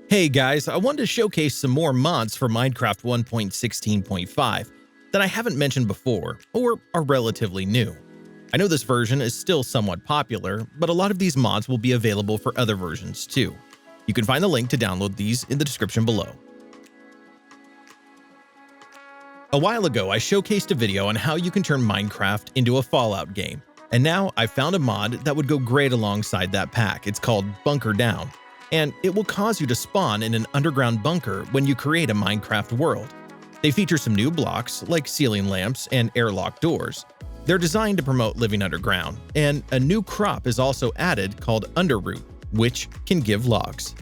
Hey guys, I wanted to showcase some more mods for Minecraft 1.16.5 that I haven't mentioned before or are relatively new. I know this version is still somewhat popular, but a lot of these mods will be available for other versions too. You can find the link to download these in the description below. A while ago, I showcased a video on how you can turn Minecraft into a Fallout game, and now I found a mod that would go great alongside that pack. It's called Bunker Down, and it will cause you to spawn in an underground bunker when you create a Minecraft world. They feature some new blocks like ceiling lamps and airlock doors. They're designed to promote living underground, and a new crop is also added called Underroot, which can give logs.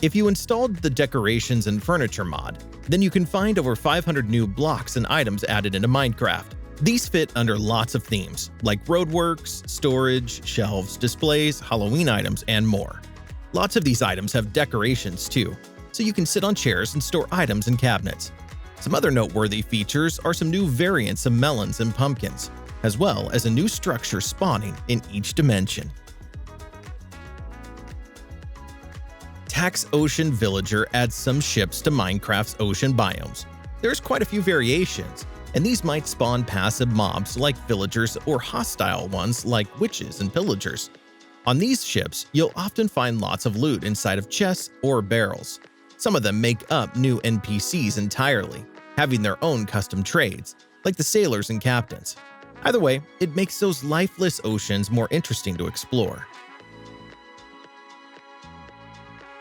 If you installed the Decorations and Furniture mod, then you can find over 500 new blocks and items added into Minecraft. These fit under lots of themes, like roadworks, storage, shelves, displays, Halloween items, and more. Lots of these items have decorations too, so you can sit on chairs and store items in cabinets. Some other noteworthy features are some new variants of melons and pumpkins, as well as a new structure spawning in each dimension. Tax Ocean Villager adds some ships to Minecraft's ocean biomes. There's quite a few variations, and these might spawn passive mobs like villagers or hostile ones like witches and pillagers. On these ships, you'll often find lots of loot inside of chests or barrels. Some of them make up new NPCs entirely, having their own custom trades, like the sailors and captains. Either way, it makes those lifeless oceans more interesting to explore.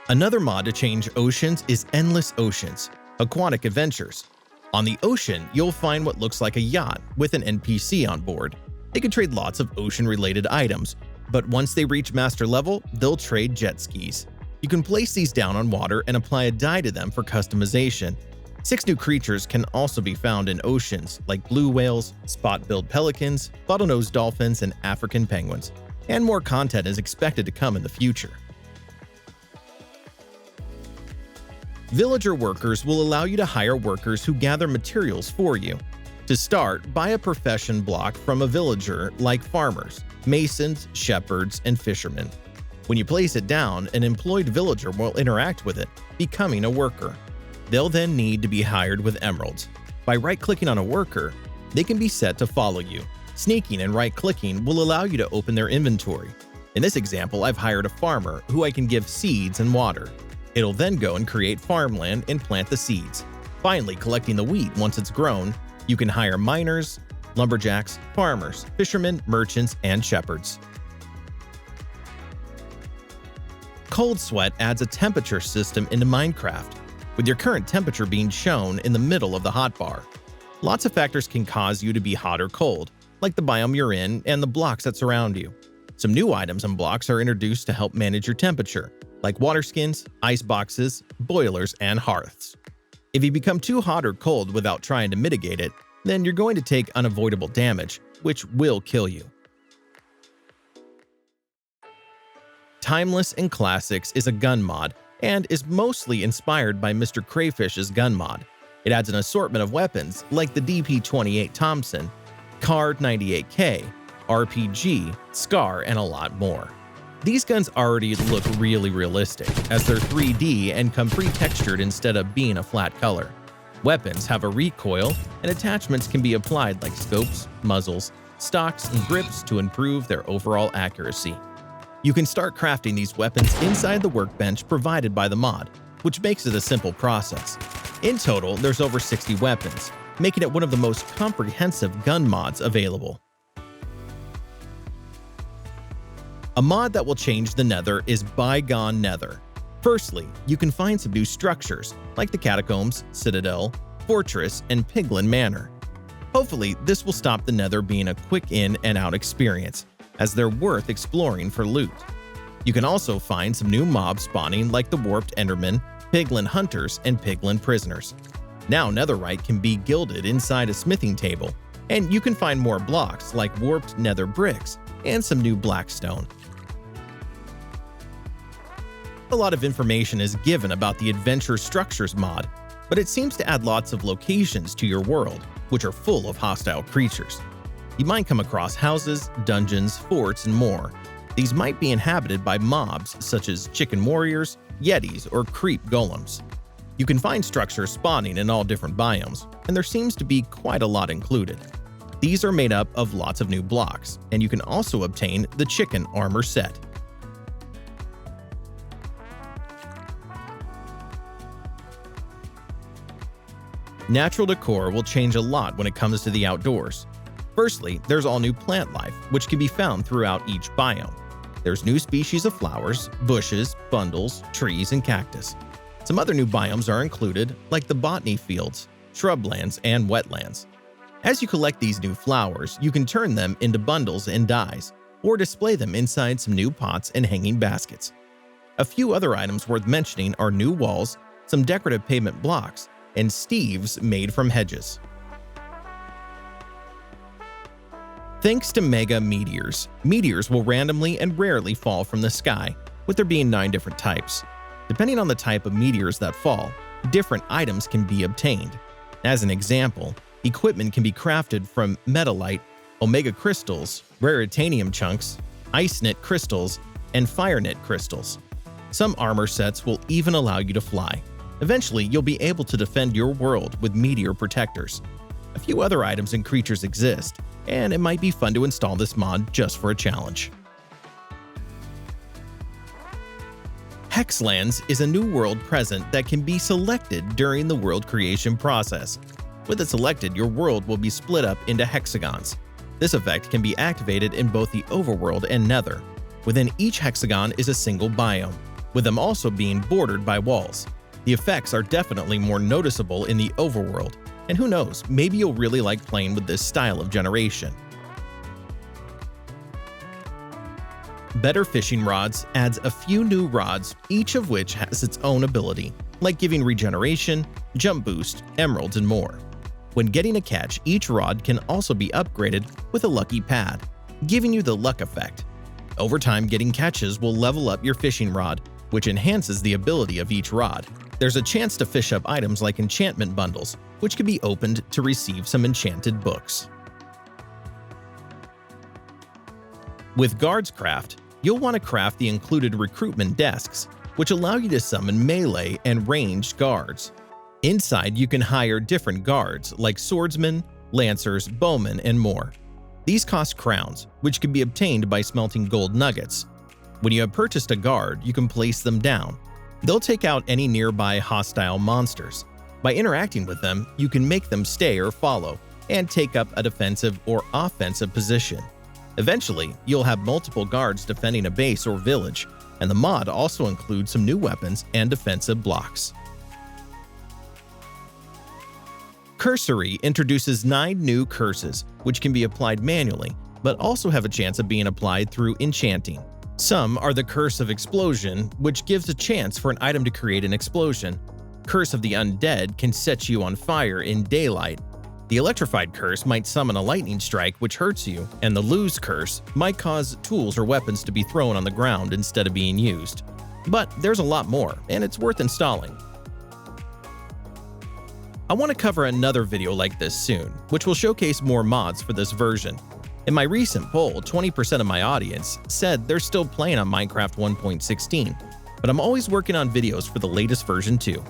Another mod to change oceans is Endless Oceans, Aquatic Adventures. On the ocean, you'll find what looks like a yacht with an NPC on board. They can trade lots of ocean-related items, but once they reach master level, they'll trade jet skis. You can place these down on water and apply a dye to them for customization. 6 new creatures can also be found in oceans, like blue whales, spot-billed pelicans, bottlenose dolphins, and African penguins. And more content is expected to come in the future. Villager workers will allow you to hire workers who gather materials for you. To start, buy a profession block from a villager like farmers, masons, shepherds, and fishermen. When you place it down, an employed villager will interact with it, becoming a worker. They'll then need to be hired with emeralds. By right-clicking on a worker, they can be set to follow you. Sneaking and right-clicking will allow you to open their inventory. In this example, I've hired a farmer who I can give seeds and water. It'll then go and create farmland and plant the seeds. Finally, collecting the wheat once it's grown, you can hire miners, lumberjacks, farmers, fishermen, merchants, and shepherds. Cold Sweat adds a temperature system into Minecraft, with your current temperature being shown in the middle of the hotbar. Lots of factors can cause you to be hot or cold, like the biome you're in and the blocks that surround you. Some new items and blocks are introduced to help manage your temperature, like water skins, ice boxes, boilers, and hearths. If you become too hot or cold without trying to mitigate it, then you're going to take unavoidable damage, which will kill you. Timeless and Classics is a gun mod and is mostly inspired by Mr. Crayfish's gun mod. It adds an assortment of weapons like the DP-28 Thompson, Card 98K, RPG, Scar, and a lot more. These guns already look really realistic, as they're 3D and come pre-textured instead of being a flat color. Weapons have a recoil, and attachments can be applied like scopes, muzzles, stocks, and grips to improve their overall accuracy. You can start crafting these weapons inside the workbench provided by the mod, which makes it a simple process. In total, there's over 60 weapons, making it one of the most comprehensive gun mods available. A mod that will change the Nether is Bygone Nether. Firstly, you can find some new structures, like the Catacombs, Citadel, Fortress, and Piglin Manor. Hopefully, this will stop the Nether being a quick in and out experience, as they're worth exploring for loot. You can also find some new mobs spawning like the Warped Endermen, Piglin Hunters, and Piglin Prisoners. Now Netherite can be gilded inside a smithing table, and you can find more blocks like Warped Nether Bricks and some new Blackstone. A lot of information is given about the Adventure Structures mod, but it seems to add lots of locations to your world, which are full of hostile creatures. You might come across houses, dungeons, forts, and more. These might be inhabited by mobs such as chicken warriors, yetis, or creep golems. You can find structures spawning in all different biomes, and there seems to be quite a lot included. These are made up of lots of new blocks, and you can also obtain the chicken armor set. Natural decor will change a lot when it comes to the outdoors. Firstly, there's all new plant life, which can be found throughout each biome. There's new species of flowers, bushes, bundles, trees, and cactus. Some other new biomes are included, like the botany fields, shrublands, and wetlands. As you collect these new flowers, you can turn them into bundles and dyes, or display them inside some new pots and hanging baskets. A few other items worth mentioning are new walls, some decorative pavement blocks, and steves made from hedges. Thanks to Mega Meteors, meteors will randomly and rarely fall from the sky, with there being 9 different types. Depending on the type of meteors that fall, different items can be obtained. As an example, equipment can be crafted from metalite, omega crystals, raritanium chunks, ice knit crystals, and fire knit crystals. Some armor sets will even allow you to fly. Eventually, you'll be able to defend your world with meteor protectors. A few other items and creatures exist, and it might be fun to install this mod just for a challenge. Hexlands is a new world present that can be selected during the world creation process. With it selected, your world will be split up into hexagons. This effect can be activated in both the overworld and nether. Within each hexagon is a single biome, with them also being bordered by walls. The effects are definitely more noticeable in the overworld, and who knows, maybe you'll really like playing with this style of generation. Better Fishing Rods adds a few new rods, each of which has its own ability, like giving regeneration, jump boost, emeralds, and more. When getting a catch, each rod can also be upgraded with a lucky pad, giving you the luck effect. Over time, getting catches will level up your fishing rod, which enhances the ability of each rod. There's a chance to fish up items like enchantment bundles, which can be opened to receive some enchanted books. With GuardsCraft, you'll want to craft the included recruitment desks, which allow you to summon melee and ranged guards. Inside, you can hire different guards like swordsmen, lancers, bowmen, and more. These cost crowns, which can be obtained by smelting gold nuggets. When you have purchased a guard, you can place them down. They'll take out any nearby hostile monsters. By interacting with them, you can make them stay or follow, and take up a defensive or offensive position. Eventually, you'll have multiple guards defending a base or village, and the mod also includes some new weapons and defensive blocks. Cursery introduces 9 new curses, which can be applied manually, but also have a chance of being applied through enchanting. Some are the Curse of Explosion, which gives a chance for an item to create an explosion. Curse of the Undead can set you on fire in daylight. The Electrified Curse might summon a lightning strike which hurts you, and the Lose Curse might cause tools or weapons to be thrown on the ground instead of being used. But there's a lot more, and it's worth installing. I want to cover another video like this soon, which will showcase more mods for this version. In my recent poll, 20% of my audience said they're still playing on Minecraft 1.16, but I'm always working on videos for the latest version too.